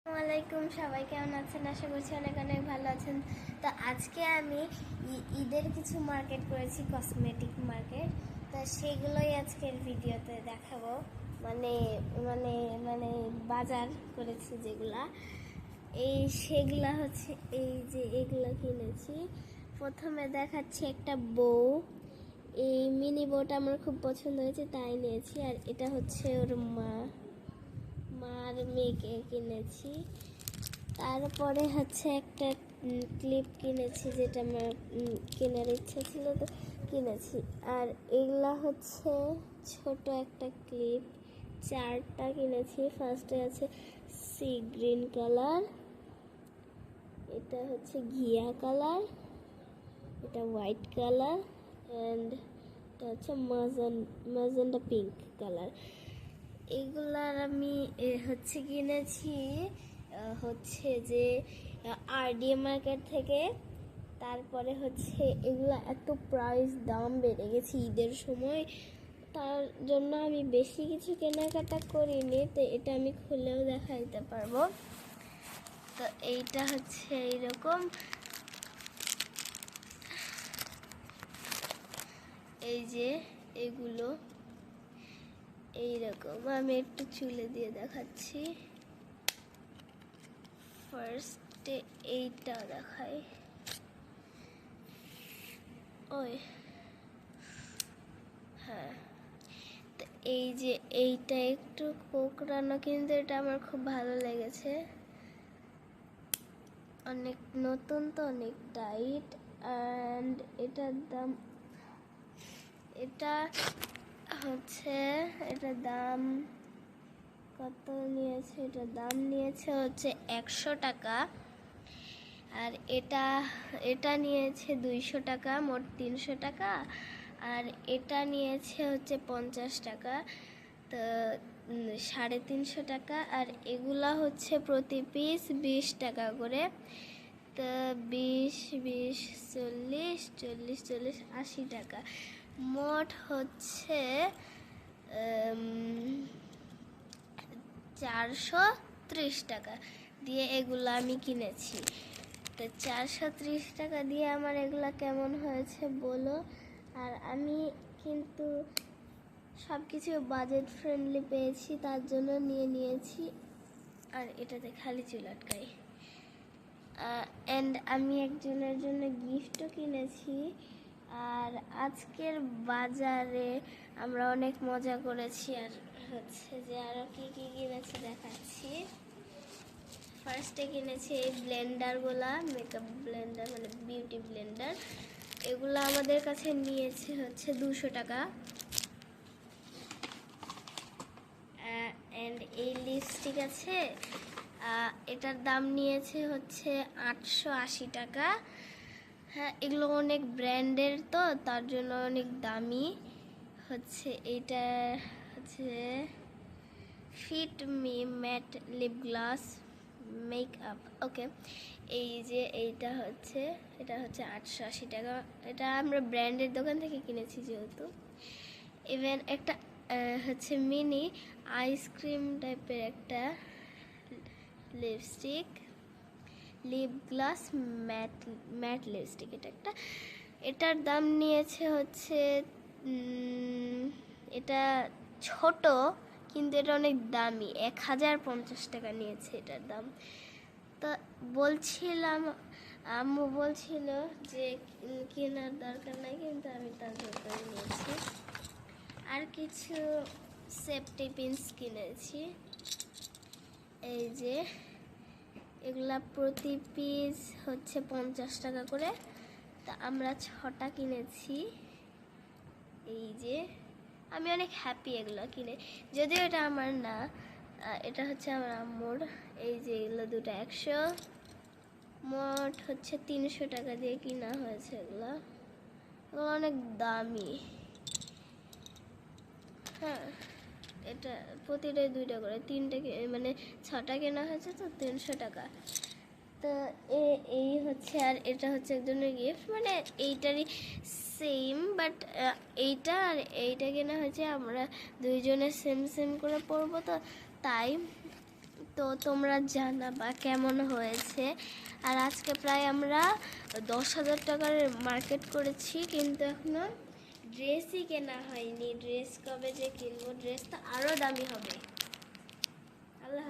আসসালামাইকুম, সবাই কেমন আছেন? আশা করছি অনেক অনেক ভালো আছেন। তো আজকে আমি ঈদের কিছু মার্কেট করেছি, কসমেটিক মার্কেট। তো সেগুলোই আজকের ভিডিওতে দেখাবো। মানে মানে মানে বাজার করেছি যেগুলা, সেগুলা হচ্ছে এই যে এগুলো কিনেছি। প্রথমে দেখাচ্ছি একটা বউ। এই মিনি বউটা আমার খুব পছন্দ হয়েছে, তাই নিয়েছি। আর এটা হচ্ছে ওর মার মেয়েকে কিনেছি। তারপরে হচ্ছে একটা ক্লিপ কিনেছি, যেটা আমার কেনার ইচ্ছা ছিল, তো কিনেছি। আর এগুলা হচ্ছে ছোট একটা ক্লিপ, 4টা কিনেছি। ফার্স্টে আছে সি গ্রিন কালার, এটা হচ্ছে ঘিয়া কালার, এটা হোয়াইট কালার, অ্যান্ড এটা হচ্ছে মাজেন্ডা পিঙ্ক কালার। এগুলার আমি হচ্ছে কিনেছি হচ্ছে যে আরডিএ মার্কেট থেকে। তারপরে হচ্ছে এগুলো এত প্রাইস দাম বেড়ে গেছে ঈদের সময়, তার জন্য আমি বেশি কিছু কেনাকাটা করিনি। তো এটা আমি খুলেও দেখাইতে পারবো। তো এইটা হচ্ছে এইরকম, এই যে এগুলো এইরকম। আমি একটু চুলে দিয়ে দেখাচ্ছি। ফার্স্টে এইটা দেখাই। ওই হ্যাঁ, তো এই যে এইটা একটু কোঁকড়ানো, কিন্তু এটা আমার খুব ভালো লেগেছে। অনেক নতুন, তো অনেক টাইট। অ্যান্ড এটার দাম, এটা হচ্ছে এটার দাম কত নিয়েছে? এটার দাম নিয়েছে হচ্ছে 100 টাকা। আর এটা এটা নিয়েছে 200 টাকা, মোট 300 টাকা। আর এটা নিয়েছে হচ্ছে 50 টাকা, তো 350 টাকা। আর এগুলা হচ্ছে প্রতি পিস 20 টাকা করে। তো 20 20 40 40 40 80 টাকা, মোট হচ্ছে 430 টাকা দিয়ে এগুলো আমি কিনেছি। তো 430 টাকা দিয়ে আমার এগুলা কেমন হয়েছে বলো। আর আমি কিন্তু সব কিছু বাজেট ফ্রেন্ডলি পেয়েছি, তার জন্য নিয়েছি। আর এটাতে খালি চুল আটকাই। অ্যান্ড আমি একজনের জন্য গিফটও কিনেছি। আর আজকের বাজারে আমরা অনেক মজা করেছি। আর হচ্ছে যে আরও কী কী কিনেছি দেখাচ্ছি। ফার্স্টে কিনেছি এই ব্লেন্ডারগুলা, মেকআপ ব্লেন্ডার মানে বিউটি ব্লেন্ডার। এগুলো আমাদের কাছে নিয়েছে হচ্ছে 200 টাকা। অ্যান্ড এই লিপস্টিক আছে, এটার দাম নিয়েছে হচ্ছে 880 টাকা। হ্যাঁ, এগুলো অনেক ব্র্যান্ডের, তো তার জন্য অনেক দামি। হচ্ছে এইটা হচ্ছে fit me matte lip gloss makeup, okay. এই যে এটা হচ্ছে 880 টাকা। এটা আমরা ব্র্যান্ডের দোকান থেকে কিনেছি যেহেতু। ইভেন একটা হচ্ছে মিনি আইসক্রিম টাইপের একটা lipstick, lip gloss matte lipstick, এটার দাম নিয়েছে হচ্ছে এটা ছোট, কিন্তু এটা অনেক দামি, 1050 টাকা নিয়েছে এটার দাম। তো বলছিলাম, আম্মু বলছিল যে কেনার দরকার নাই, কিন্তু আমি তার দরকার নিয়েছি। আর কিছু সেফটি পিনস কিনেছি, এই যে এগুলা প্রতি পিস হচ্ছে 50 টাকা করে। তা আমরা 6টা কিনেছি। এই যে আমি অনেক হ্যাপি এগুলো কিনে, যদিও এটা আমার না, এটা হচ্ছে আমার আম্মুর। এই যে এগুলো দুটো 100, মোট হচ্ছে 300 টাকা দিয়ে কিনা হয়েছে। এগুলো অনেক দামি। হ্যাঁ, এটা প্রতিটাই 2টা করে, 3টে মানে 6টা কেনা হয়েছে, তো 300 টাকা। তো এই হচ্ছে, আর এটা হচ্ছে একজনের গিফট, মানে এইটারই সেম, বাট এইটা আর এইটা কেনা হয়েছে, আমরা দুইজনে সেম সেম করে পরবো, তো তাই। তো তোমরা জানাবা কেমন হয়েছে। আর আজকে প্রায় আমরা 10,000 টাকার মার্কেট করেছি, কিন্তু এখনো ড্রেসই কেনা হয়নি। ড্রেস কবে যে কিনবো, ড্রেস তো আরও দামি হবে। আল্লাহ।